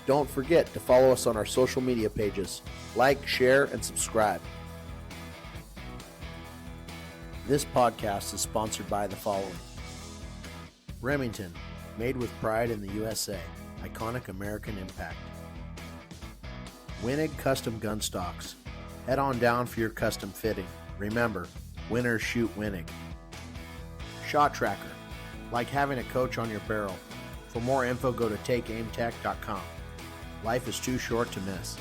Don't forget to follow us on our social media pages. Like, share, and subscribe. This podcast is sponsored by the following. Remington, made with pride in the USA. Iconic American impact. Wenig custom gun stocks. Head on down for your custom fitting. Remember, winners shoot Wenig. Shot Tracker, like having a coach on your barrel. For more info, go to takeaimtech.com. Life is too short to miss.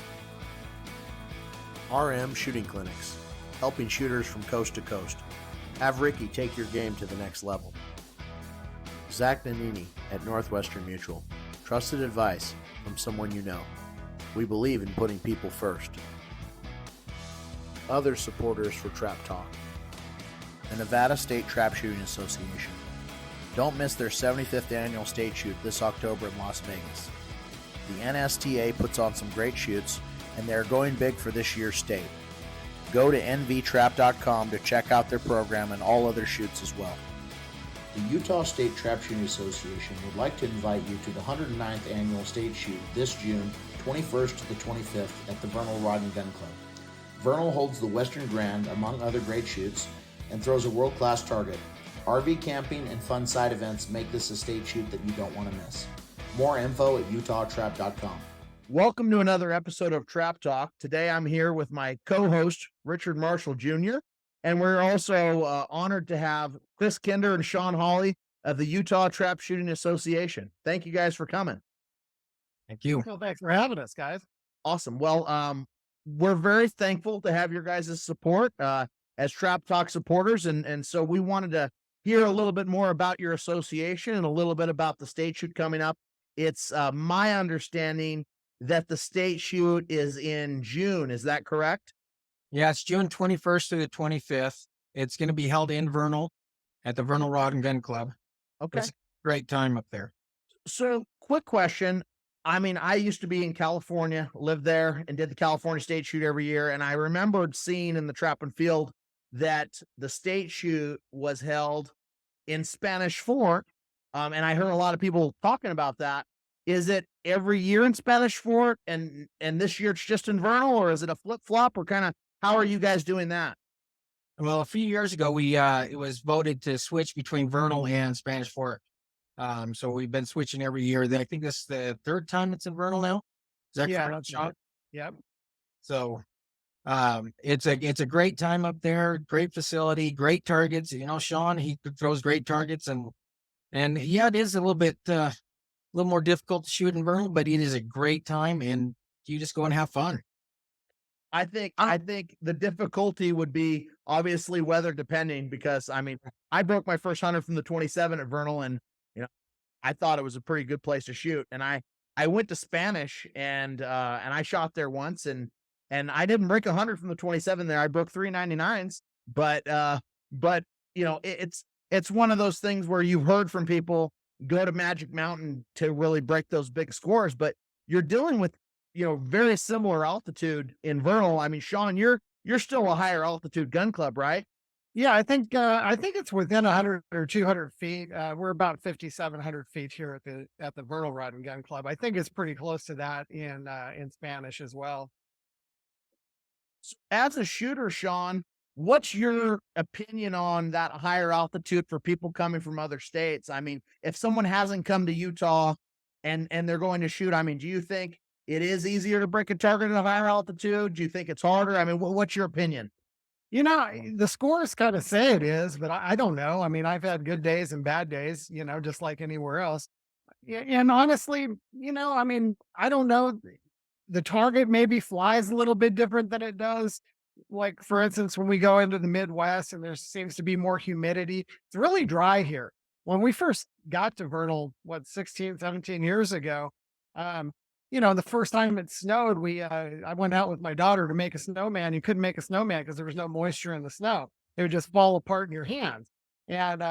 RM Shooting Clinics, helping shooters from coast to coast. Have Ricky take your game to the next level. Zach Nanini at Northwestern Mutual. Trusted advice from someone you know. We believe in putting people first. Other supporters for Trap Talk. The Nevada State Trapshooting Association. Don't miss their 75th annual state shoot this October in Las Vegas. The NSTA puts on some great shoots, and they're going big for this year's state. Go to nvtrap.com to check out their program and all other shoots as well. The Utah State Trapshooting Association would like to invite you to the 109th annual state shoot this June 21st to the 25th at the Vernal Rod and Gun Club. Vernal holds the Western Grand, among other great shoots, and throws a world-class target. RV camping and fun side events make this a state shoot that you don't want to miss. More info at utahtrap.com. Welcome to another episode of Trap Talk. Today I'm here with my co-host, Richard Marshall Jr., and we're also honored to have Chris Kinder and Sean Hawley of the Utah Trapshooting Association. Thank you guys for coming. Thank you. Well, thanks for having us, guys. Awesome. Well, we're very thankful to have your guys' support as Trap Talk supporters, and so we wanted to hear a little bit more about your association and a little bit about the state shoot coming up. It's my understanding that the state shoot is in June. Is that correct? Yeah, it's June 21st through the 25th. It's going to be held in Vernal at the Vernal Rod and Gun Club. Okay. It's a great time up there. So, quick question. I mean, I used to be in California, lived there, and did the California state shoot every year. And I remembered seeing in the Trap and Field that the state shoot was held in Spanish Fort. And I heard a lot of people talking about that. Is it every year in Spanish Fort and this year it's just in Vernal, or is it a flip-flop, or kind of how are you guys doing that? Well, a few years ago, it was voted to switch between Vernal and Spanish Fort. So we've been switching every year. I think this is the third time it's in Vernal now. Is that correct, Sean? Yep. So it's a great time up there, great facility, great targets. You know, Sean, he throws great targets, and yeah, it is a little more difficult to shoot in Vernal, but it is a great time, and you just go and have fun. I think the difficulty would be obviously weather depending, because I mean, I broke my first 100 from the 27 at Vernal, and you know, I thought it was a pretty good place to shoot. And I went to Spanish and I shot there once, and I didn't break 100 from the 27 there. I broke 399s, but you know, it's one of those things where you've heard from people go to Magic Mountain to really break those big scores, but you're dealing with, you know, very similar altitude in Vernal. I mean, Sean, you're still a higher altitude gun club, right? Yeah, I think it's within 100 or 200 feet. We're about 5,700 feet here at the Vernal Rod and Gun Club. I think it's pretty close to that in Spanish as well. As a shooter, Sean, what's your opinion on that higher altitude for people coming from other states? I mean, if someone hasn't come to Utah and they're going to shoot, I mean, do you think it is easier to break a target at a higher altitude? Do you think it's harder? I mean, what's your opinion? You know, the scores kind of say it is, but I don't know. I mean, I've had good days and bad days, you know, just like anywhere else. And honestly, you know, I mean, I don't know. The target maybe flies a little bit different than it does. Like, for instance, when we go into the Midwest and there seems to be more humidity, it's really dry here. When we first got to Vernal, 16, 17 years ago, you know, the first time it snowed, I went out with my daughter to make a snowman. You couldn't make a snowman because there was no moisture in the snow. It would just fall apart in your hands. And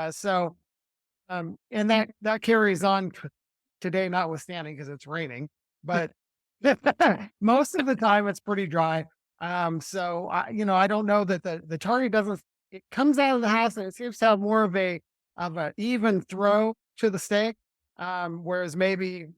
and that carries on today, notwithstanding, because it's raining. But most of the time it's pretty dry. So I don't know that the target doesn't. It comes out of the house and it seems to have more of an even throw to the stake, whereas maybe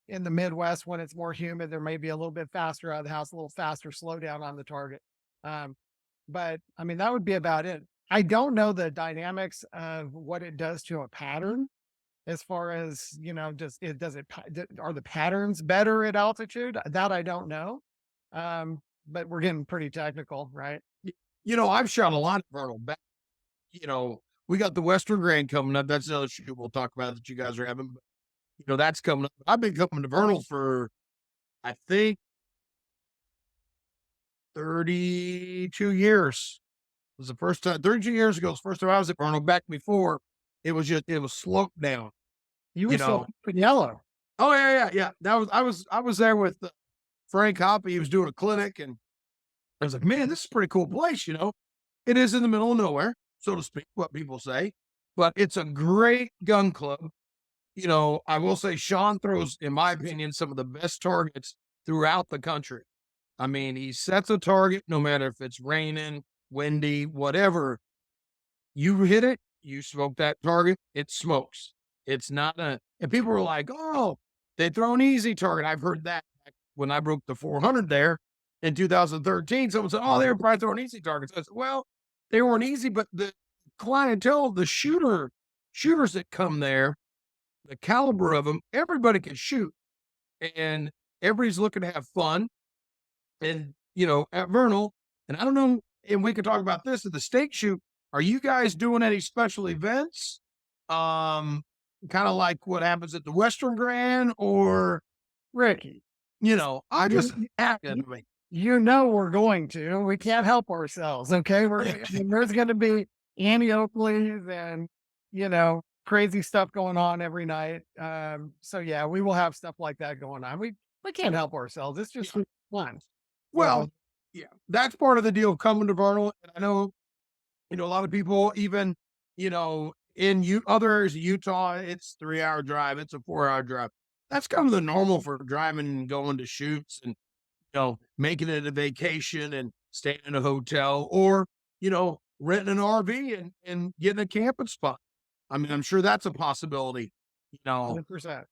in the Midwest, when it's more humid, there may be a little bit faster out of the house, a little faster slow down on the target. But I mean, that would be about it. I don't know the dynamics of what it does to a pattern as far as, just are the patterns better at altitude? That I don't know. But we're getting pretty technical, right? I've shot a lot of vernal back. We got the Western Grand coming up. That's another shoot we'll talk about that you guys are having. But, that's coming up. I've been coming to vernal for, I think, 32 years. It was the first time, 32 years ago, it was the first time I was at vernal. Back before, it was sloped down. You were so yellow. Oh yeah. I was there with Frank Hoppe. He was doing a clinic, and I was like, man, this is a pretty cool place. It is in the middle of nowhere, so to speak, what people say, but it's a great gun club. I will say Sean throws, in my opinion, some of the best targets throughout the country. I mean, he sets a target, no matter if it's raining, windy, whatever. You hit it, you smoke that target, it smokes. It's not and people are like, oh, they throw an easy target. I've heard that when I broke the 400 there in 2013. Someone said, oh, they were probably throwing easy targets. I said, well, they weren't easy, but the clientele, the shooters that come there, the caliber of them, everybody can shoot, and everybody's looking to have fun. And, at vernal, and I don't know, and we can talk about this at the stake shoot. Are you guys doing any special events? Kind of like what happens at the Western Grand, or Ricky, I just, we're going to, we can't help ourselves. Okay. There's going to be Annie Oakley's and, crazy stuff going on every night. So yeah, we will have stuff like that going on. We can't help ourselves. It's just fun. Well, yeah, that's part of the deal of coming to vernal. And I know, a lot of people, even, in other areas of Utah, it's 3-hour drive. It's a 4-hour drive. That's kind of the normal for driving and going to shoots and, making it a vacation and staying in a hotel, or, renting an RV and getting a camping spot. I mean, I'm sure that's a possibility, 100%.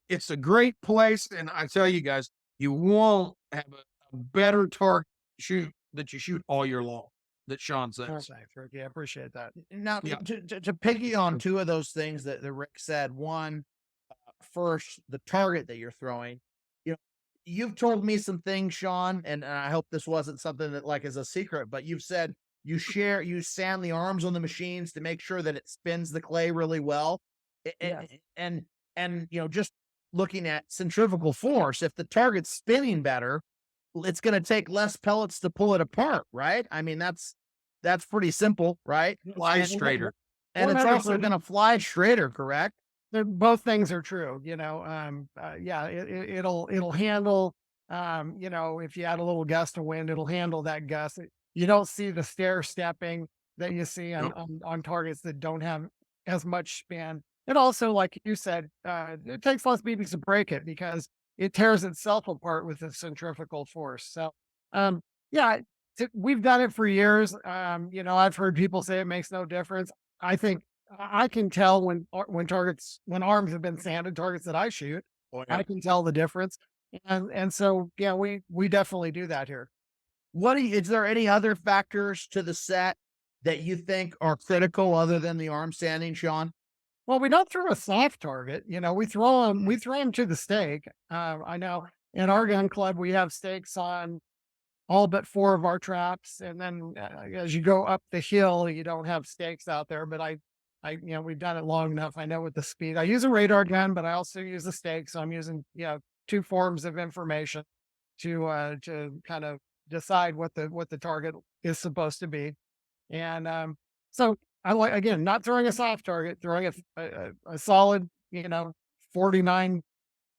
It's a great place. And I tell you guys, you won't have a better target shoot that you shoot all year long, that Sean says. Thanks, Ricky. I appreciate that. Now, Yeah. to piggy on two of those things that Rick said, one, first, the target that you're throwing, you've told me some things, Sean, and I hope this wasn't something that is a secret, but you've said you sand the arms on the machines to make sure that it spins the clay really well. Yes. And just looking at centrifugal force, if the target's spinning better, it's going to take less pellets to pull it apart, right? I mean, that's pretty simple, right? Fly straighter. And it's also going to fly straighter, correct? Both things are true. Yeah, it'll handle, if you add a little gust of wind, it'll handle that gust. You don't see the stair stepping that you see on targets that don't have as much spin. It also, like you said, it takes less beatings to break it because it tears itself apart with the centrifugal force. So, yeah, we've done it for years. I've heard people say it makes no difference. I think I can tell when arms have been sanded, targets that I shoot, I can tell the difference. And so, yeah, we definitely do that here. Is there any other factors to the set that you think are critical other than the arm sanding, Sean? Well, we don't throw a soft target. We throw them to the stake. I know in our gun club, we have stakes on all but 4 of our traps. And then as you go up the hill, you don't have stakes out there, but we've done it long enough. I know with the speed, I use a radar gun, but I also use the stake. So I'm using, 2 forms of information to kind of decide what the target is supposed to be. And so I like, again, not throwing a soft target, throwing a solid, 49,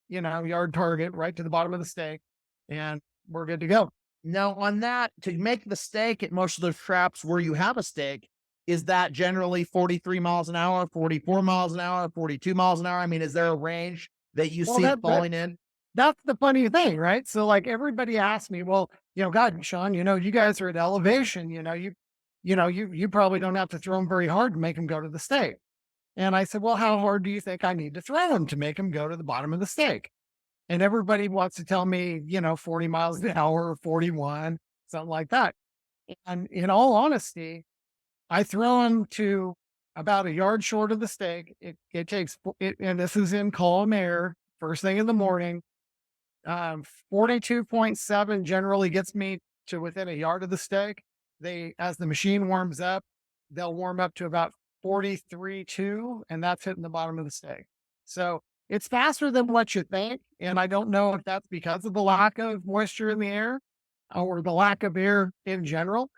yard target right to the bottom of the stake, and we're good to go. Now, on that, to make the stake at most of those traps where you have a stake, is that generally 43 miles an hour, 44 miles an hour, 42 miles an hour? I mean, is there a range that you see falling in? That's the funny thing, right? So everybody asks me, well, God, Sean, you guys are at elevation, you probably don't have to throw them very hard to make them go to the stake. And I said, well, how hard do you think I need to throw them to make them go to the bottom of the stake? and everybody wants to tell me, 40 miles an hour, or 41, something like that. And in all honesty, I throw them to about a yard short of the stake. It takes, and this is in calm air, first thing in the morning. 42.7 generally gets me to within a yard of the stake. As the machine warms up, they'll warm up to about 43.2, and that's hitting the bottom of the stake. So it's faster than what you think. And I don't know if that's because of the lack of moisture in the air or the lack of air in general.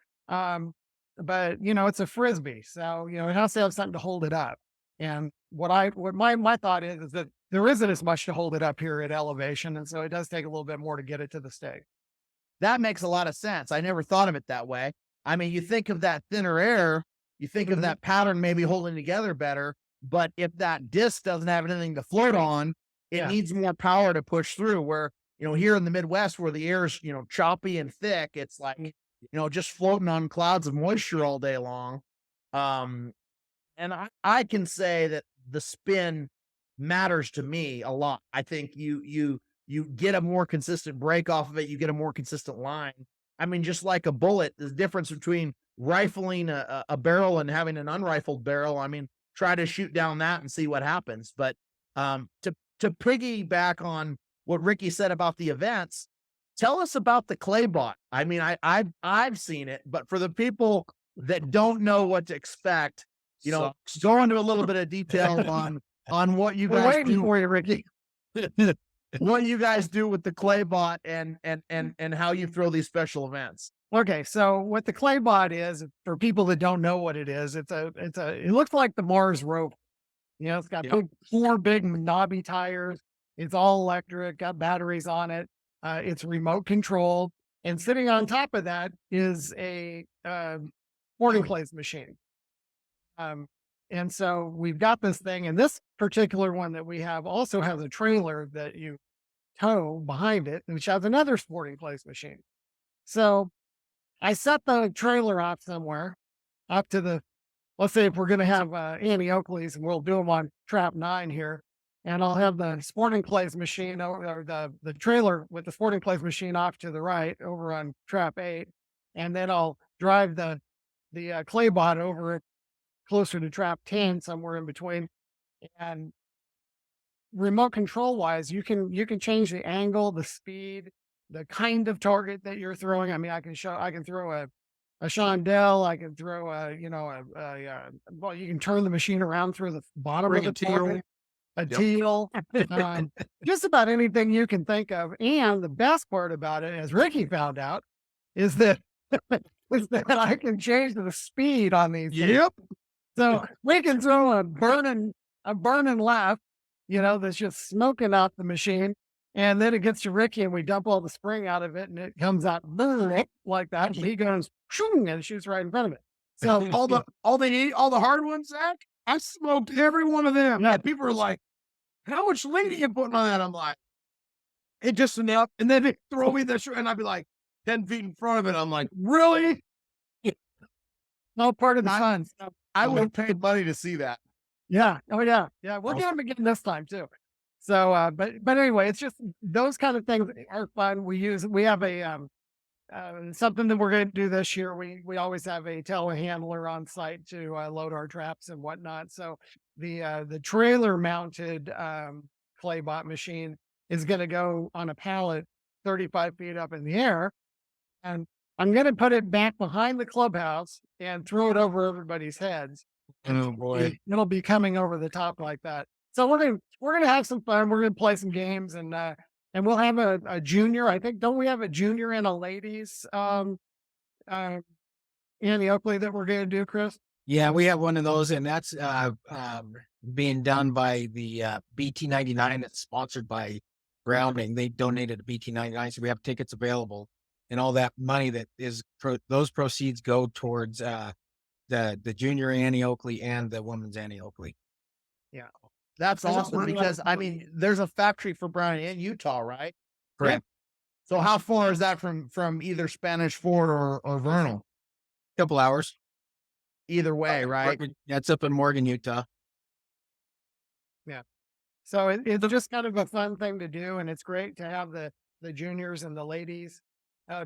But it's a Frisbee. So, it has to have something to hold it up. And what my thought is that there isn't as much to hold it up here at elevation. And so it does take a little bit more to get it to the stake. That makes a lot of sense. I never thought of it that way. I mean, you think of that thinner air, you think of that pattern maybe holding together better, but if that disc doesn't have anything to float on, it needs more power to push through. Where, here in the Midwest where the air is, choppy and thick, it's like, just floating on clouds of moisture all day long. And I can say that the spin matters to me a lot. I think you get a more consistent break off of it. You get a more consistent line. I mean, just like a bullet, the difference between rifling a barrel and having an unrifled barrel. I mean, try to shoot down that and see what happens. But to piggyback on what Ricky said about the events, tell us about the clay bot. I mean, I've seen it, but for the people that don't know what to expect, go into a little bit of detail on what you guys do for you, Ricky. what you guys do with the clay bot and how you throw these special events. Okay, so what the clay bot is, for people that don't know what it is, it looks like the Mars rover. It's got four big knobby tires. It's all electric, got batteries on it. It's remote controlled, and sitting on top of that is a sporting clays machine. And so we've got this thing, and this particular one that we have also has a trailer that you tow behind it, which has another sporting clays machine. So I set the trailer off somewhere up to let's say if we're going to have Annie Oakley's, and we'll do them on Trap 9 here, and I'll have the sporting clays machine or the trailer with the sporting clays machine off to the right over on Trap 8, and then I'll drive the clay bot over it closer to Trap 10, somewhere in between. And remote control wise, you can change the angle, the speed, the kind of target that you're throwing. I mean, I can throw a Shondell. I can throw well, you can turn the machine around through the bottom of the target. A teal, just about anything you can think of. And the best part about it, as Ricky found out, is that I can change the speed on these. Yep. So we can throw a burning left, that's just smoking out the machine. And then it gets to Ricky and we dump all the spring out of it and it comes out like that. And he goes, shoom, and shoots right in front of it. So all the hard ones, Zach, I smoked every one of them. Yeah. People are like, how much lead are you putting on that? I'm like, it just enough. And then they throw me this, and I'd be like 10 feet in front of it. I'm like, really? No, part of the fun. So, I would have paid money to see that. Yeah. Oh yeah. Yeah. We'll get them again this time too. So, but anyway, it's just those kind of things are fun. We have a, something that we're going to do this year. We always have a telehandler on site to load our traps and whatnot. So the trailer mounted clay bot machine is going to go on a pallet 35 feet up in the air, and I'm going to put it back behind the clubhouse and throw it over everybody's heads. Oh boy, it'll be coming over the top like that. So we're gonna have some fun. We're gonna play some games, and we'll have a junior. I think, don't we have a junior and a ladies Annie Oakley that we're gonna do, Chris? Yeah, we have one of those, and that's being done by the BT99. That's sponsored by Grounding. They donated to BT99, so we have tickets available, and all that money that is those proceeds go towards the junior Annie Oakley and the women's Annie Oakley. Yeah. That's awesome, because I mean, there's a factory for Browning in Utah, right? Correct. So how far is that from either Spanish Fort or Vernal? Couple hours. Either way, right? That's up in Morgan, Utah. Yeah. So it's just kind of a fun thing to do, and it's great to have the juniors and the ladies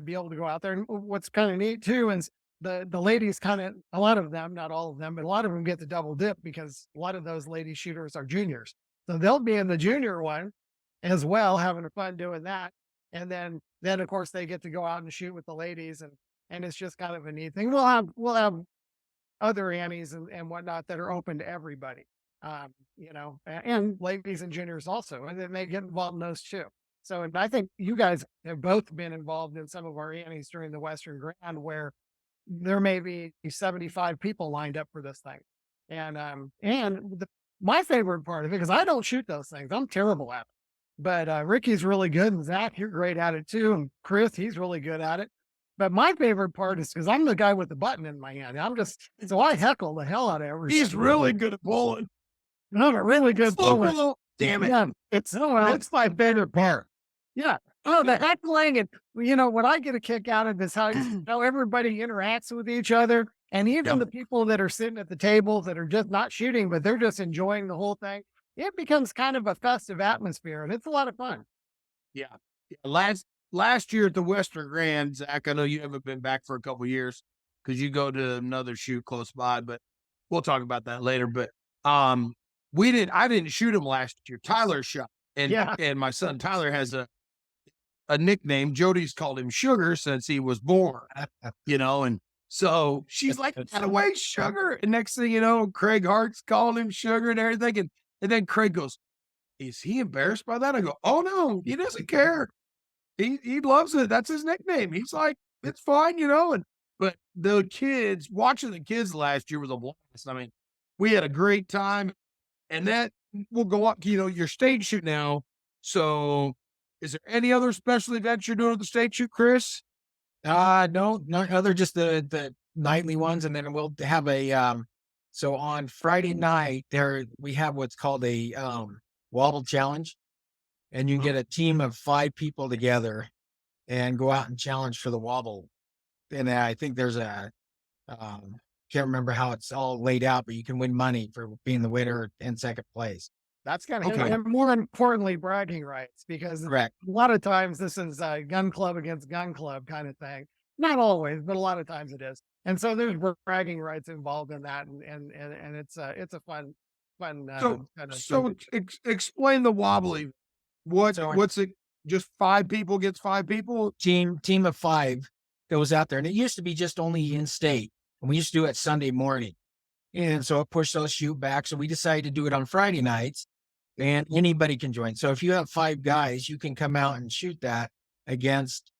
be able to go out there. And what's kind of neat too is the ladies kind of, a lot of them, not all of them, but a lot of them get the double dip because a lot of those lady shooters are juniors, so they'll be in the junior one as well, having fun doing that. And then of course they get to go out and shoot with the ladies, and it's just kind of a neat thing. We'll have other Annies and whatnot that are open to everybody. And ladies and juniors also, and then they get involved in those too. So, and I think you guys have both been involved in some of our Annies during the Western Grand, where there may be 75 people lined up for this thing. My favorite part of it, because I don't shoot those things, I'm terrible at it. But Ricky's really good, and Zach, you're great at it too, and Chris, he's really good at it. But my favorite part is because I'm the guy with the button in my hand. So I heckle the hell out of everything. He's really good at bowling. I'm a really good bowler. Damn it. Yeah, it's my favorite part. Yeah. Oh, the heckling, and what I get a kick out of is how everybody interacts with each other, and even the people that are sitting at the tables that are just not shooting, but they're just enjoying the whole thing. It becomes kind of a festive atmosphere, and it's a lot of fun. Yeah. Last year at the Western Grand, Zach, I know you haven't been back for a couple of years because you go to another shoot close by, but we'll talk about that later. But I didn't shoot him last year. Tyler shot, and my son Tyler has a nickname. Jody's called him Sugar since he was born, and so she's like, "Get away, Sugar!" And next thing you know, Craig Hart's called him Sugar and everything, and then Craig goes, "Is he embarrassed by that?" I go, "Oh no, he doesn't care. He loves it. That's his nickname." He's like, "It's fine, but watching the kids last year was a blast. I mean, we had a great time, and that will go up, your stage shoot now. So is there any other special events you're doing at the stage shoot, Chris? No, not other, just the nightly ones. And then we'll have so on Friday night we have what's called a, wobble challenge, and you can get a team of 5 people together and go out and challenge for the wobble. And I think there's can't remember how it's all laid out, but you can win money for being the winner in second place. That's kind of and more importantly, bragging rights, because Correct. A lot of times this is a gun club against gun club kind of thing. Not always, but a lot of times it is. And so there's bragging rights involved in that, and it's a fun. Explain the wobbly. What's it? Just 5 people gets 5 people. Team of 5 goes out there, and it used to be just only in state, and we used to do it Sunday morning. And so it pushed those shoot back. So we decided to do it on Friday nights, and anybody can join. So if you have 5 guys, you can come out and shoot that against,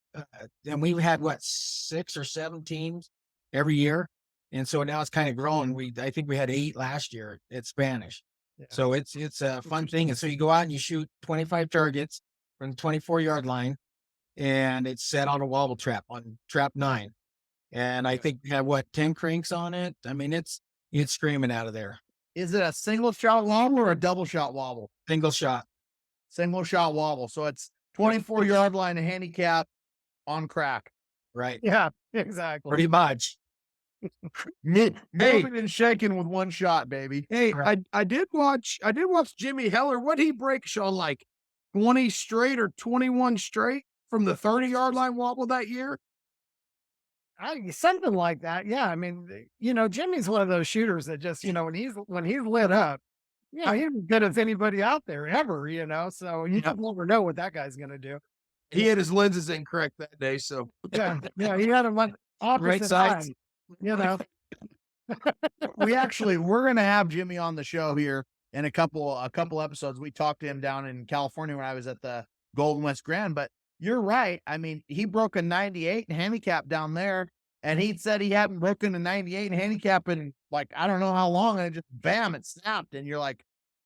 and we've had 6 or 7 teams every year. And so now it's kind of grown. I think we had 8 last year at Spanish. Yeah. So it's a fun thing. And so you go out and you shoot 25 targets from the 24-yard line, and it's set on a wobble trap on trap 9. And I think we have 10 cranks on it. I mean, it's screaming out of there. Is it a single shot wobble or a double shot wobble? Single shot wobble. So it's 24-yard line and handicap on crack. Right. Yeah, exactly. Pretty much. Moving and shaking with 1 shot, baby. Hey, I did watch Jimmy Heller. What he break, Sean, like 20 straight or 21 straight from the 30-yard line wobble that year? Something like that. Yeah. I mean, Jimmy's one of those shooters that just, when he's lit up, he's as good as anybody out there ever, so you just never know what that guy's going to do. He had his lenses incorrect that day. So yeah, he had them on opposite right sides. We're going to have Jimmy on the show here in a couple episodes. We talked to him down in California when I was at the Golden West Grand, but you're right. I mean, he broke a 98 in handicap down there, and he said he hadn't broken a 98 in handicap in I don't know how long, and it just bam, it snapped, and you're like,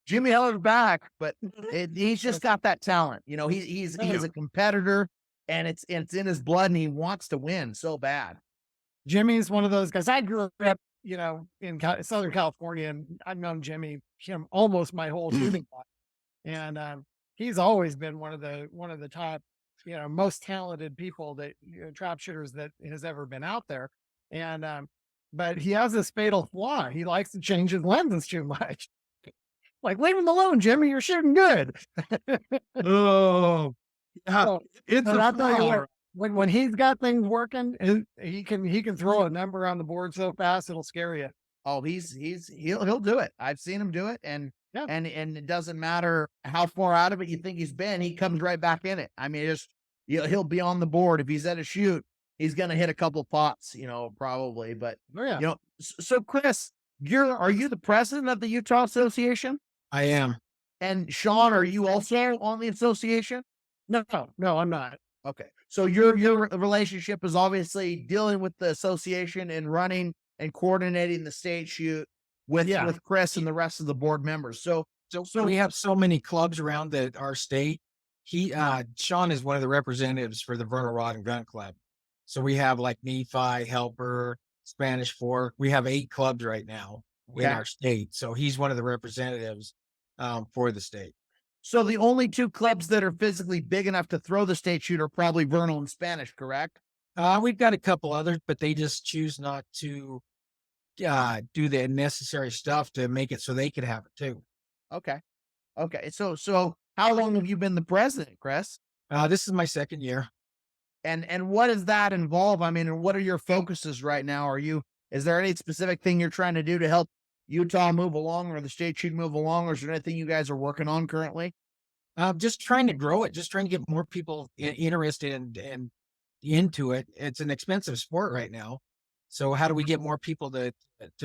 Jimmy Heller's back, but he's just got that talent. He's a competitor, and it's in his blood, and he wants to win so bad. Jimmy's one of those guys. I grew up, in Southern California, and I've known him almost my whole shooting life, and he's always been one of the top, most talented people that trap shooters that has ever been out there. And but he has this fatal flaw. He likes to change his lenses too much. Like, leave him alone, Jimmy. You're shooting good. Oh, yeah. So, It's but a I'll tell you flower. what, when he's got things working, he can throw a number on the board so fast it'll scare you. Oh, he'll do it. I've seen him do it, and Yeah. and it doesn't matter how far out of it you think he's been, he comes right back in it. I mean, he'll be on the board if he's at a shoot. He's gonna hit a couple pots, probably. But Oh yeah. so Chris, are you the president of the Utah Association? I am. And Sean, are you also on the association? No, I'm not. Okay, so your relationship is obviously dealing with the association and running and coordinating the state shoot with Chris and the rest of the board members. So we have so many clubs around our state. Sean is one of the representatives for the Vernal Rod and Gun Club. So we have like Nephi, Helper, Spanish Fork. We have 8 clubs right now in our state. So he's one of the representatives for the state. So the only 2 clubs that are physically big enough to throw the state shoot are probably Vernal and Spanish, correct? We've got a couple others, but they just choose not to do the necessary stuff to make it so they could have it too. Okay. So how long have you been the president, Chris? This is my 2nd year. And what does that involve? I mean, what are your focuses right now? Is there any specific thing you're trying to do to help Utah move along, or the state should move along, or is there anything you guys are working on currently? Just trying to grow it, just trying to get more people interested and into it. It's an expensive sport right now. So how do we get more people to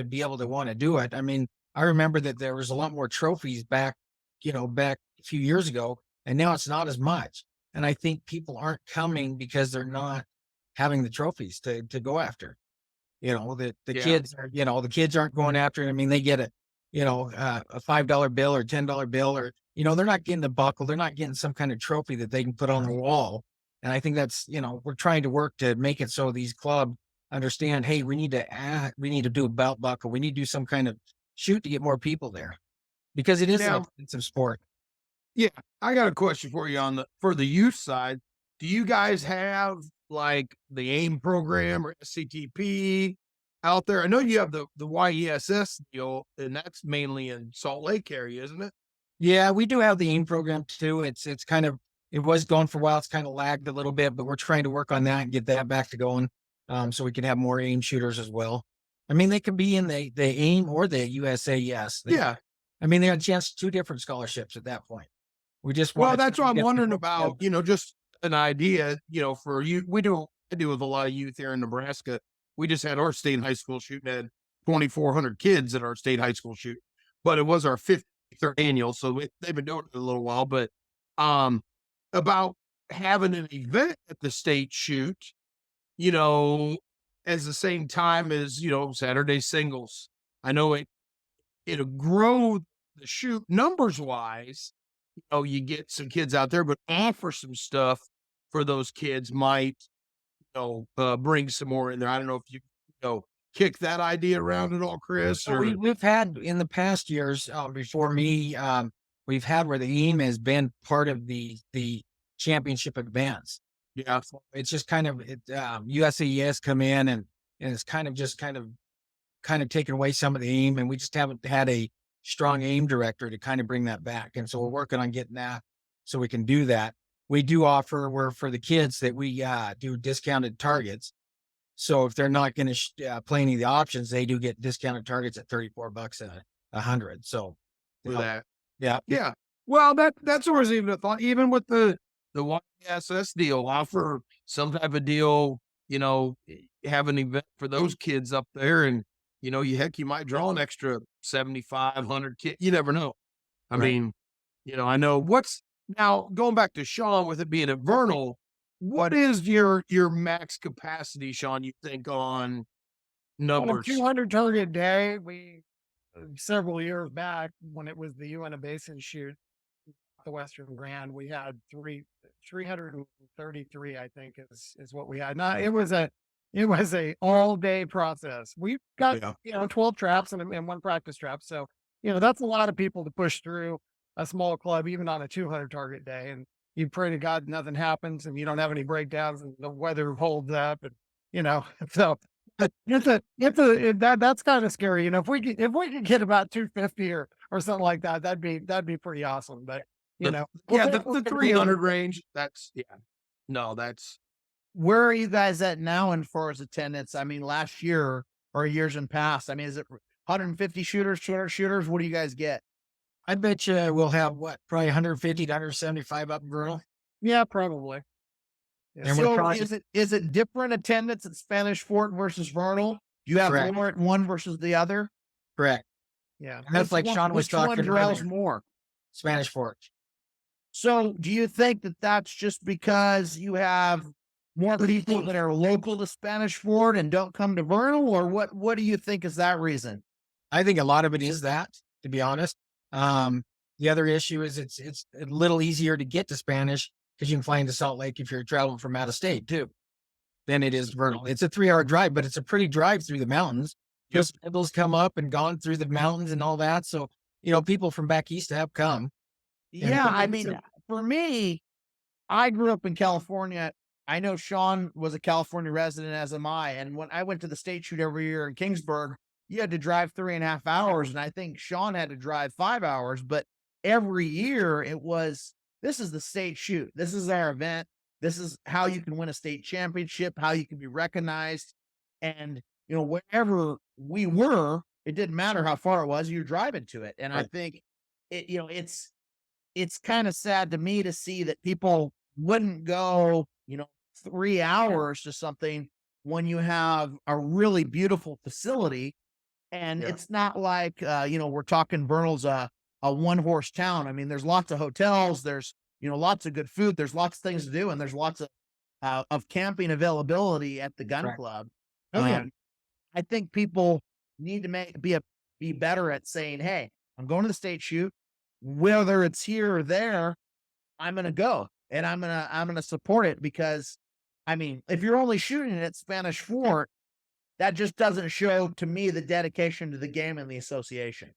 be able to want to do it? I mean, I remember that there was a lot more trophies back a few years ago, and now it's not as much. And I think people aren't coming because they're not having the trophies to go after. The kids are, the kids aren't going after it. I mean, they get a $5 bill or $10 bill, or, they're not getting a buckle. They're not getting some kind of trophy that they can put on the wall. And I think that's, we're trying to work to make it so these clubs understand, hey, we need to do a belt buckle. We need to do some kind of shoot to get more people there, because it is an expensive sport. Yeah. I got a question for you for the youth side. Do you guys have like the AIM program or SCTP out there? I know you have the YESS deal, and that's mainly in Salt Lake area, isn't it? Yeah, we do have the AIM program too. It was going for a while. It's kind of lagged a little bit, but we're trying to work on that and get that back to going. So we can have more AIM shooters as well. I mean, they can be in the AIM or the USAS. I mean, they had a chance to 2 different scholarships at that point. That's what I'm wondering about, just an idea, for you. I deal with a lot of youth here in Nebraska. We just had our state high school shoot and had 2,400 kids at our state high school shoot, but it was our 53rd annual. So they've been doing it a little while, but, about having an event at the state shoot, as the same time as, Saturday singles. I know it'll grow the shoot numbers wise. You get some kids out there, but offer some stuff for those kids might, bring some more in there. I don't know if you, kick that idea around at all, Chris. Or... We've had in the past years before me, we've had where the AIM has been part of the championship advance. Yeah, it's just kind of USAS come in and it's kind of taken away some of the AIM, and we just haven't had a strong AIM director to kind of bring that back. And so we're working on getting that so we can do that. We do offer for the kids that we do discounted targets. So if they're not going to play any of the options, they do get discounted targets at $34 a 100. So for that, yeah. Well, that's always even a thought. Even with the YSS deal, offer some type of deal. Have an event for those kids up there, and you might draw an extra 7,500 kids. You never know. I mean, I know now going back to Sean with it being a Vernal. What is your max capacity, Sean, you think, on numbers? On a 200 target day, we several years back when it was the Uinta Basin shoot, the Western Grand, we had 333, I think is what we had. Now it was a all day process. We got 12 traps and 1 practice trap, so that's a lot of people to push through a small club, even on a 200 target day. And you pray to God nothing happens and you don't have any breakdowns and the weather holds up, and so that's kind of scary. If we could get about 250 or or something like that. That'd be pretty awesome. But you know, The 300 range. That's no, that's Where are you guys at now in far as attendance? I mean, last year or years in past, I mean, is it 150 shooters, 200 shooters? What do you guys get? I bet you we'll have probably 150 to 175 up in Vernal. yeah, probably. Yeah. And we're So trying, is it different attendance at Spanish Fort versus Vernal? Do you have Correct. more at one versus the other? correct. Yeah. And that's like Sean was Which one talking draws earlier. more? Spanish Fort. So do you think that that's just because you have more people that are local to Spanish Fort and don't come to Vernal, or what do you think is that reason? I think a lot of it is that, to be honest. The other issue is it's a little easier to get to Spanish because you can fly into Salt Lake if you're traveling from out of state too, than it is Vernal. It's a 3-hour drive, but it's a pretty drive through the mountains. Just hills come up and gone through the mountains and all that. So, people from back east have come. Yeah, I mean, for me, I grew up in California. I know Sean was a California resident, as am I. And when I went to the state shoot every year in Kingsburg, you had to drive 3.5 hours. And I think Sean had to drive 5 hours. But every year it was, this is the state shoot. This is our event. This is how you can win a state championship, how you can be recognized. And, wherever we were, it didn't matter how far it was, you're driving to it. And I think it's kind of sad to me to see that people wouldn't go, 3 hours to something when you have a really beautiful facility. And it's not like, we're talking Vernal's a 1-horse town. I mean, there's lots of hotels, there's, lots of good food, there's lots of things to do, and there's lots of camping availability at the gun club. I think people need to be better at saying, hey, I'm going to the state shoot, whether it's here or there, I'm going to go and I'm going to support it, because I mean, if you're only shooting it at Spanish Fort, that just doesn't show to me the dedication to the game and the association.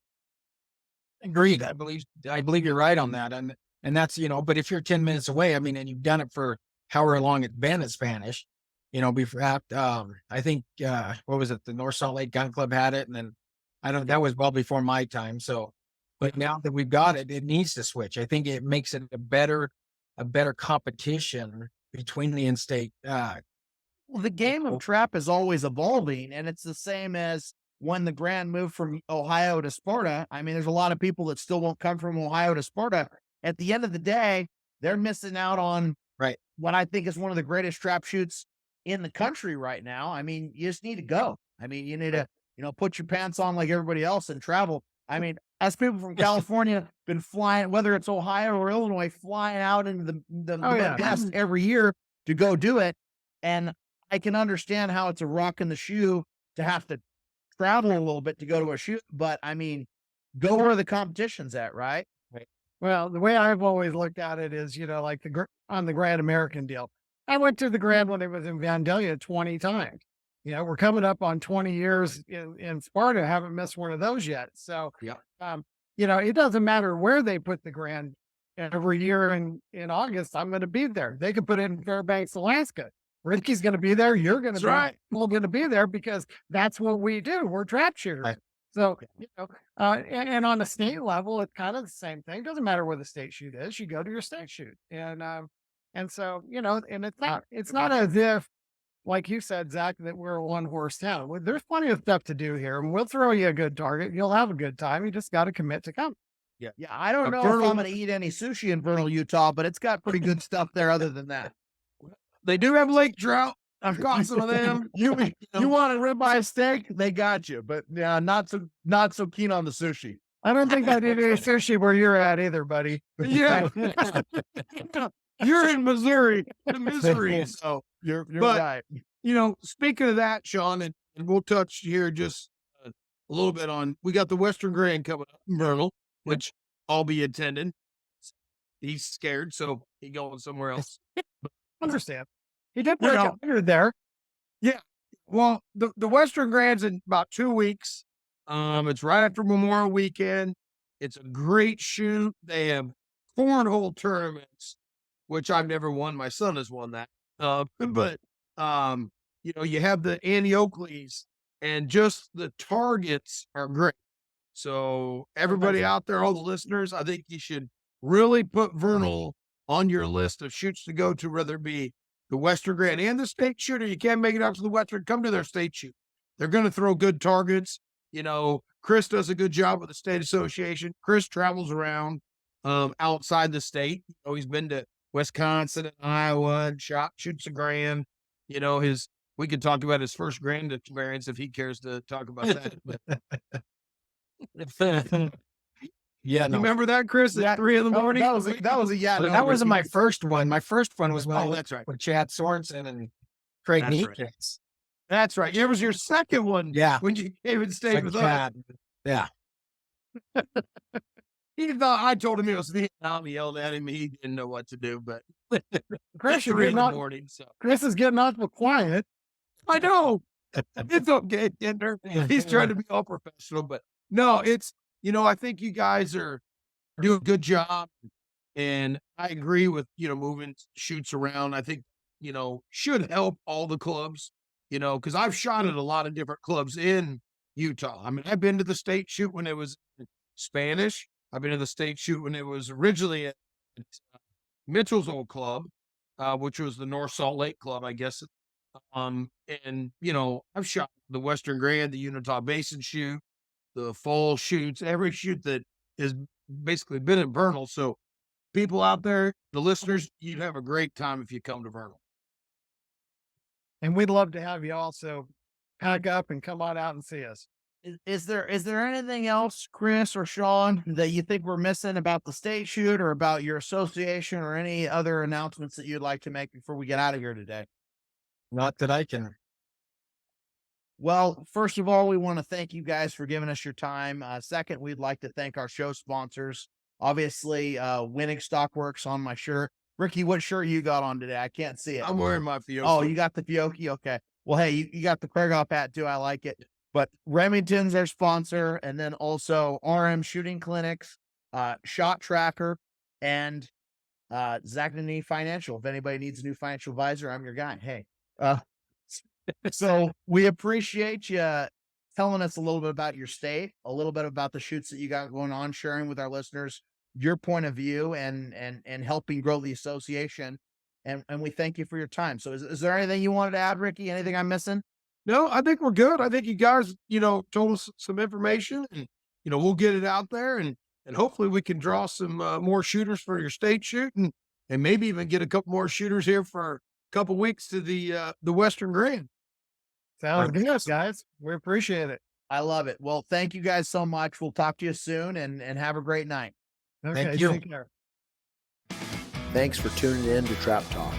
Agreed. I believe you're right on that. And that's, but if you're 10 minutes away, I mean, and you've done it for however long it's been at Spanish, before, I think, what was it? The North Salt Lake Gun Club had it. And then that was well before my time. So, but now that we've got it, it needs to switch. I think it makes it a better competition between the in-state. Well, the game of trap is always evolving, and it's the same as when the Grand moved from Ohio to Sparta. I mean, there's a lot of people that still won't come from Ohio to Sparta. At the end of the day, they're missing out on what I think is one of the greatest trap shoots in the country right now. I mean, you just need to go. I mean, you need to, put your pants on like everybody else and travel. I mean, as people from California been flying, whether it's Ohio or Illinois, flying out into the Midwest every year to go do it. And I can understand how it's a rock in the shoe to have to travel a little bit to go to a shoot, but I mean, go where the competition's at, right? Well, the way I've always looked at it is, like on the Grand American deal. I went to the Grand when it was in Vandalia 20 times. We're coming up on 20 years in Sparta. Haven't missed one of those yet. So, it doesn't matter where they put the Grand every year in August. I'm going to be there. They could put it in Fairbanks, Alaska. Ricky's going to be there. You're going to be right. We're going to be there because that's what we do. We're trap shooters. Right. So, and on the state level, it's kind of the same thing. It doesn't matter where the state shoot is. You go to your state shoot. And so, and it's not as if, like you said, Zach, that we're a 1-horse town. There's plenty of stuff to do here, and we'll throw you a good target. You'll have a good time. You just got to commit to come. Yeah. I don't know if I'm going to eat any sushi in Vernal, Utah, but it's got pretty good stuff there other than that. They do have lake trout. I've got some of them. You want a ribeye steak? They got you, but not so keen on the sushi. I don't think I did any sushi where you're at either, buddy. Yeah. You're in Missouri, so you're right. Speaking of that, Sean, and we'll touch here just a little bit on, we got the Western Grand coming up in Vernal, which I'll be attending. He's scared, so he's going somewhere else. Understand. He did put a hundred there. Yeah. Well, the Western Grand's in about 2 weeks. It's right after Memorial Weekend. It's a great shoot. They have cornhole tournaments, which I've never won. My son has won that. But you have the Annie Oakleys, and just the targets are great. So everybody out there, all the listeners, I think you should really put Vernal on your list of shoots to go to, whether it be the Western Grand and the state shooter. You can't make it out to the Western, come to their state shoot. They're going to throw good targets. You know, Chris does a good job with the state association. Chris travels around outside the state. You know, he's been to Wisconsin and Iowa and shoots a grand. You know, we could talk about his first grand experience if he cares to talk about that. Yeah, You no. remember that, Chris? At 3 in the morning? That was That wasn't my first one. My first one was when I Oh, went that's right. with Chad Sorensen and Craig That's right. Neekins. That's right. It was your second one. Yeah. When you came and stayed Like with us. Chad. Yeah. He thought I told him it was Vietnam. He yelled at him. He didn't know what to do, but Chris, you're in the morning. So Chris is getting awful quiet. I know it's okay, Kinder. He's trying to be all professional, but no, it's, you know, I think you guys are doing a good job, and I agree with, you know, moving shoots around. I think, you know, should help all the clubs, you know, because I've shot at a lot of different clubs in Utah. I mean, I've been to the state shoot when it was Spanish. I've been to the state shoot when it was originally at Mitchell's old club, which was the North Salt Lake Club, I guess. And, you know, I've shot the Western Grand, the Utah Basin shoot, the fall shoots, every shoot that has basically been at Vernal. So people out there, the listeners, you'd have a great time if you come to Vernal. And we'd love to have you also pack up and come on out and see us. Is there anything else, Chris or Sean, that you think we're missing about the state shoot or about your association or any other announcements that you'd like to make before we get out of here today? Not that I can. Well, first of all, we want to thank you guys for giving us your time. Second, we'd like to thank our show sponsors. Obviously, Wenig Stockworks on my shirt. Ricky, what shirt you got on today? I can't see it. I'm wearing my Fiocchi. Oh, you got the Fiocchi? Okay. Well, hey, you got the Krieghoff hat too. I like it. But Remington's their sponsor, and then also RM Shooting Clinics, Shot Tracker, and Zachnany Financial. If anybody needs a new financial advisor, I'm your guy. Hey. So we appreciate you telling us a little bit about your state, a little bit about the shoots that you got going on, sharing with our listeners your point of view and helping grow the association. And we thank you for your time. So is there anything you wanted to add, Ricky? Anything I'm missing? No, I think we're good. I think you guys, you know, told us some information, and, you know, we'll get it out there, and hopefully we can draw some more shooters for your state shoot, and maybe even get a couple more shooters here for a couple weeks to the Western Grand. Sounds good, guys. We appreciate it. I love it. Well, thank you guys so much. We'll talk to you soon, and have a great night. Okay, Thank you. take care. Thanks for tuning in to Trap Talk.